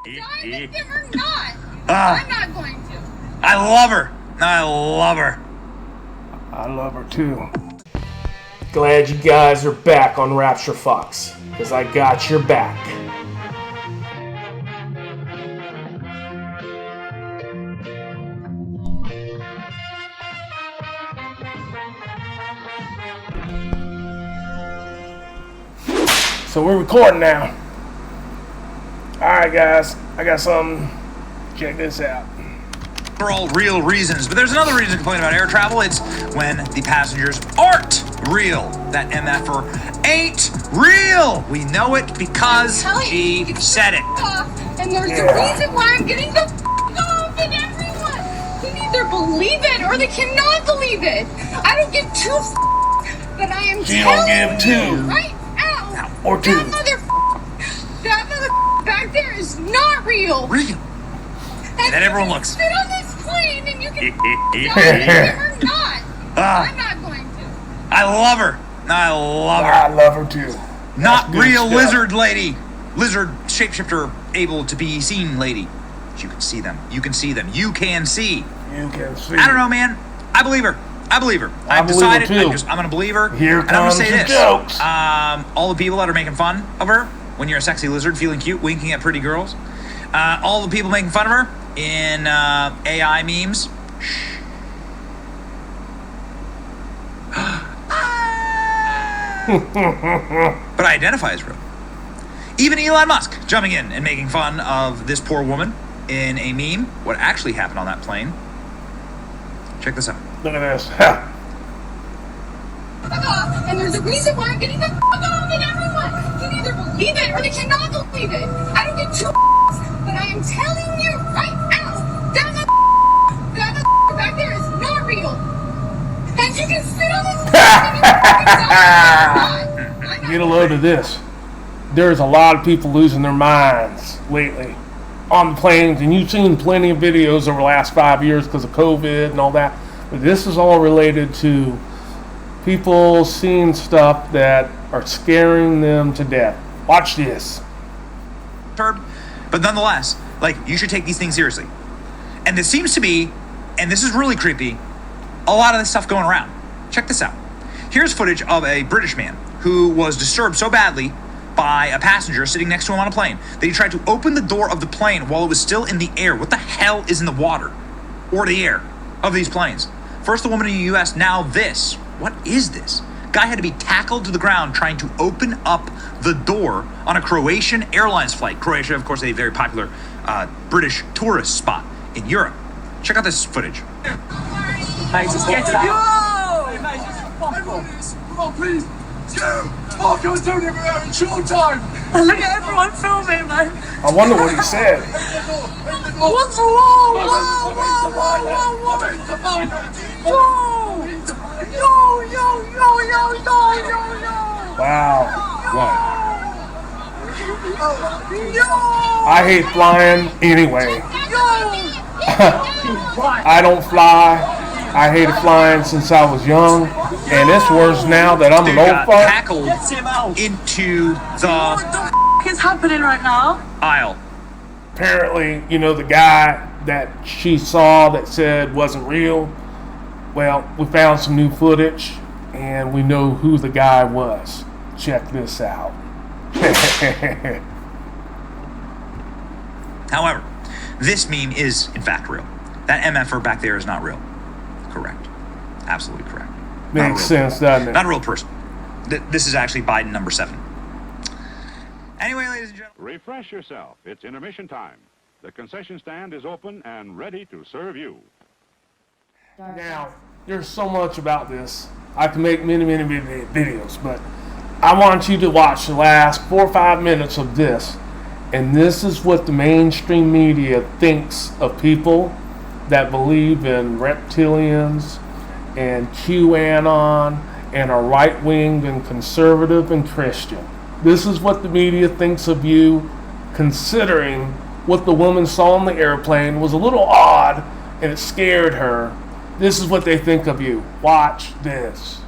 Diamond them or not. Ah. I'm not going to. I love her. I love her. I love her too. Glad you guys are back on Rapture Fox, because I got your back. So we're recording now. Alright guys, I got something. Check this out. For all real reasons, but there's another reason to complain about air travel. It's when the passengers aren't real. That MFer ain't real. We know it because she said it. And there's a reason why I'm getting the off, and everyone can either believe it or they cannot believe it. I don't give two but I am She telling don't give two. you right now. Or two. That mother back there is not real. Real. And then everyone looks. Sit on this plane and you can or not. I'm not going to. I love her. I love her. I love her too. Not That's real good stuff. lizard lady. Lizard shapeshifter able to be seen lady. You can see them. You can see them. You can see. You can see. I don't know, man. I believe her. I believe her. I've believe her, decided too. I'm going to believe her. Here and I'm comes gonna say the this. jokes. All the people that are making fun of her when you're a sexy lizard feeling cute, winking at pretty girls. All the people making fun of her in AI memes. But I identify as real. Even Elon Musk jumping in and making fun of this poor woman in a meme. What actually happened on that plane. Check this out. Look at this. And there's a reason why I'm getting the off, and everyone can either believe it or they cannot believe it. I don't give two but I am telling you right now that back there is not real. And you can sit on this Get a load of this. There's a lot of people losing their minds lately on the planes, and you've seen plenty of videos over the last 5 years because of COVID and all that. But this is all related to people seeing stuff that are scaring them to death. Watch this. But nonetheless, like, you should take these things seriously. And this seems to be, and this is really creepy, a lot of this stuff going around. Check this out. Here's footage of a British man who was disturbed so badly by a passenger sitting next to him on a plane that he tried to open the door of the plane while it was still in the air. What the hell is in the water or the air of these planes? First the woman in the US, now this. What is this? Guy had to be tackled to the ground trying to open up the door on a Croatian Airlines flight. Croatia, of course, a very popular British tourist spot in Europe. Check out this footage. Mate, just get out. Hey, mate, just fuck off. Come on, please. Fuck, I was doing it in short time. Look at everyone filming, mate. I wonder what he said. What's wrong? Whoa! Yo! Wow. Yo! I hate flying anyway. I don't fly. I hated flying since I was young, and it's worse now that I'm an old fuck. Tackled into What the the f is happening right now? aisle. Apparently, you know, the guy that she saw that said wasn't real. Well, we found some new footage, and we know who the guy was. Check this out. However, this meme is in fact real. That MFer back there is not real. Correct. Absolutely correct. Makes sense, doesn't it? Not a real person. This is actually Biden number 7. Anyway, ladies and gentlemen. Refresh yourself. It's intermission time. The concession stand is open and ready to serve you. Now, there's so much about this. I can make many videos, but I want you to watch the last 4 or 5 minutes of this. And this is what the mainstream media thinks of people that believe in reptilians and QAnon and are right-wing and conservative and Christian. This is what the media thinks of you, considering what the woman saw on the airplane was a little odd and it scared her. This is what they think of you. Watch this.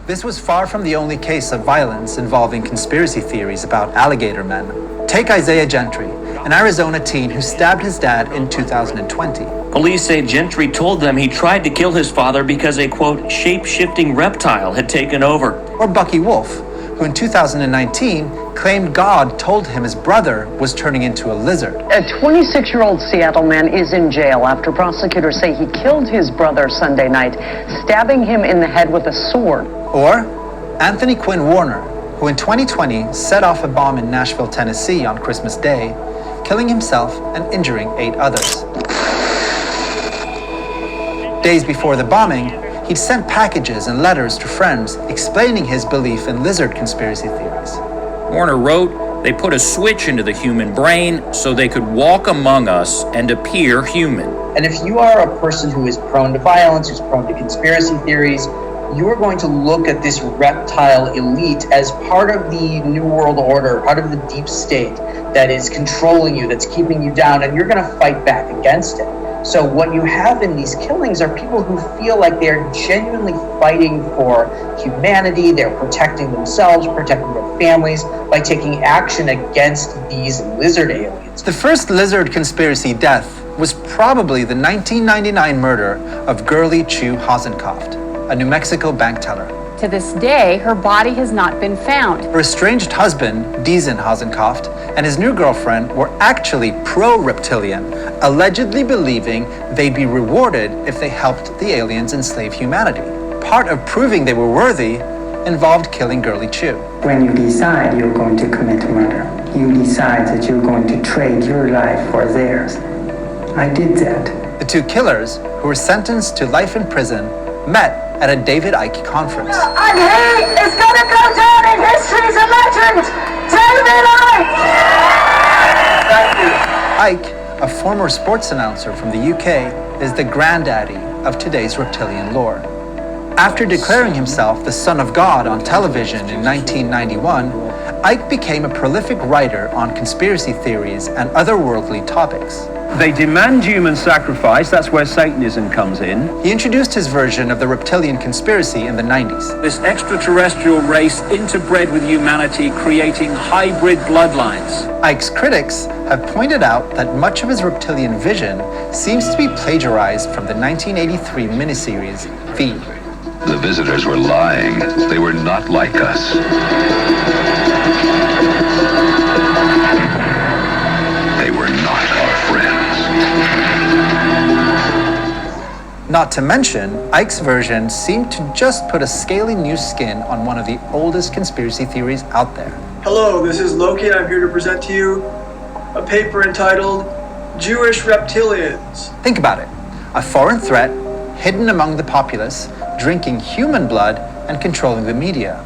This was far from the only case of violence involving conspiracy theories about alligator men. Take Isaiah Gentry. an Arizona teen who stabbed his dad in 2020. Police say Gentry told them he tried to kill his father because a, quote, shape-shifting reptile had taken over. Or Bucky Wolf, who in 2019 claimed God told him his brother was turning into a lizard. A 26-year-old Seattle man is in jail after prosecutors say he killed his brother Sunday night, stabbing him in the head with a sword. Or Anthony Quinn Warner, who in 2020 set off a bomb in Nashville, Tennessee on Christmas Day, killing himself and injuring 8 others. Days before the bombing, he'd sent packages and letters to friends explaining his belief in lizard conspiracy theories. Warner wrote, "They put a switch into the human brain so they could walk among us and appear human." And if you are a person who is prone to violence, who's prone to conspiracy theories, you are going to look at this reptile elite as part of the New World Order, part of the deep state that is controlling you, that's keeping you down, and you're going to fight back against it. So what you have in these killings are people who feel like they're genuinely fighting for humanity, they're protecting themselves, protecting their families by taking action against these lizard aliens. The first lizard conspiracy death was probably the 1999 murder of Gurley Chu Hasenkopf, a New Mexico bank teller. To this day, her body has not been found. Her estranged husband, DISINFO Hasenkopf, and his new girlfriend were actually pro-reptilian, allegedly believing they'd be rewarded if they helped the aliens enslave humanity. Part of proving they were worthy involved killing Gurley Chu. When you decide you're going to commit murder, you decide that you're going to trade your life for theirs. I did that. The two killers, who were sentenced to life in prison, met at a David Icke conference. And he is going to go down in history as a legend, David Icke! Thank you. Icke, a former sports announcer from the UK, is the granddaddy of today's reptilian lore. After declaring himself the son of God on television in 1991, Icke became a prolific writer on conspiracy theories and otherworldly topics. They demand human sacrifice, that's where Satanism comes in. He introduced his version of the reptilian conspiracy in the 90s. This extraterrestrial race interbred with humanity, creating hybrid bloodlines. Icke's critics have pointed out that much of his reptilian vision seems to be plagiarized from the 1983 miniseries V. The visitors were lying. They were not like us. They were not our friends. Not to mention, Icke's version seemed to just put a scaly new skin on one of the oldest conspiracy theories out there. Hello, this is Loki, and I'm here to present to you a paper entitled Jewish Reptilians. Think about it. A foreign threat, hidden among the populace, drinking human blood and controlling the media.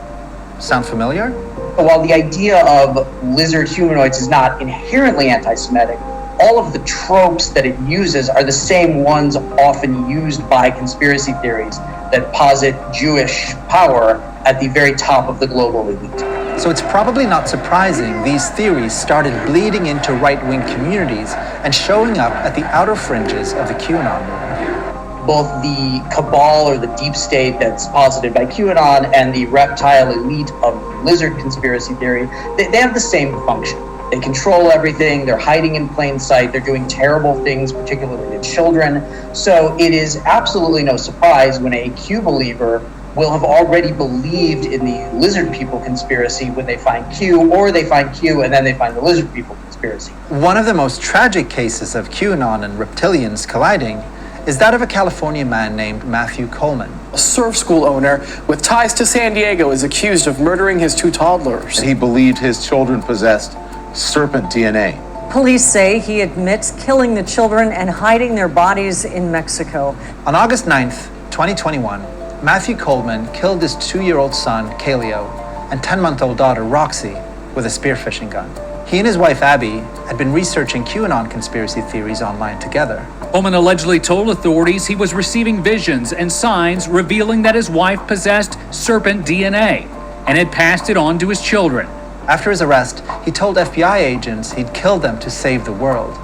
Sound familiar? While the idea of lizard humanoids is not inherently anti-Semitic, all of the tropes that it uses are the same ones often used by conspiracy theories that posit Jewish power at the very top of the global elite. So it's probably not surprising these theories started bleeding into right-wing communities and showing up at the outer fringes of the QAnon movement. Both the cabal or the deep state that's posited by QAnon and the reptile elite of lizard conspiracy theory, they have the same function. They control everything, they're hiding in plain sight, they're doing terrible things, particularly to children. So it is absolutely no surprise when a Q believer will have already believed in the lizard people conspiracy when they find Q, or they find Q and then they find the lizard people conspiracy. One of the most tragic cases of QAnon and reptilians colliding is that of a California man named Matthew Coleman. A surf school owner with ties to San Diego is accused of murdering his 2 toddlers. He believed his children possessed serpent DNA. Police say he admits killing the children and hiding their bodies in Mexico. On August 9th, 2021, Matthew Coleman killed his 2-year-old son, Kaleo, and 10-month-old daughter, Roxy, with a spearfishing gun. He and his wife, Abby, had been researching QAnon conspiracy theories online together. Coleman allegedly told authorities he was receiving visions and signs revealing that his wife possessed serpent DNA and had passed it on to his children. After his arrest, he told FBI agents he'd killed them to save the world.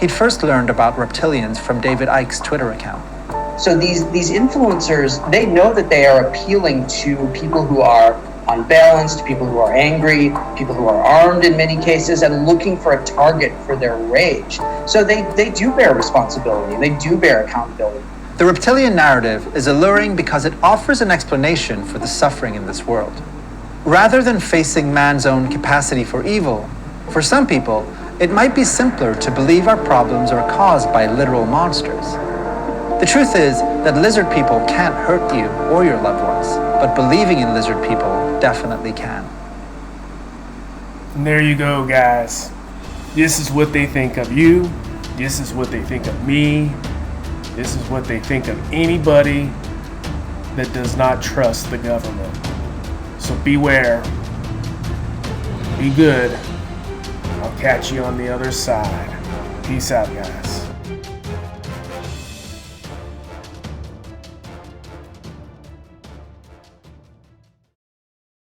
He'd first learned about reptilians from David Icke's Twitter account. So these influencers, they know that they are appealing to people who are unbalanced, people who are angry, people who are armed in many cases, and looking for a target for their rage. So they do bear responsibility, they do bear accountability. The reptilian narrative is alluring because it offers an explanation for the suffering in this world. Rather than facing man's own capacity for evil, for some people, it might be simpler to believe our problems are caused by literal monsters. The truth is that lizard people can't hurt you or your loved ones, but believing in lizard people definitely can. And there you go, guys. This is what they think of you. This is what they think of me. This is what they think of anybody that does not trust the government. So beware. Be good. I'll catch you on the other side. Peace out, guys.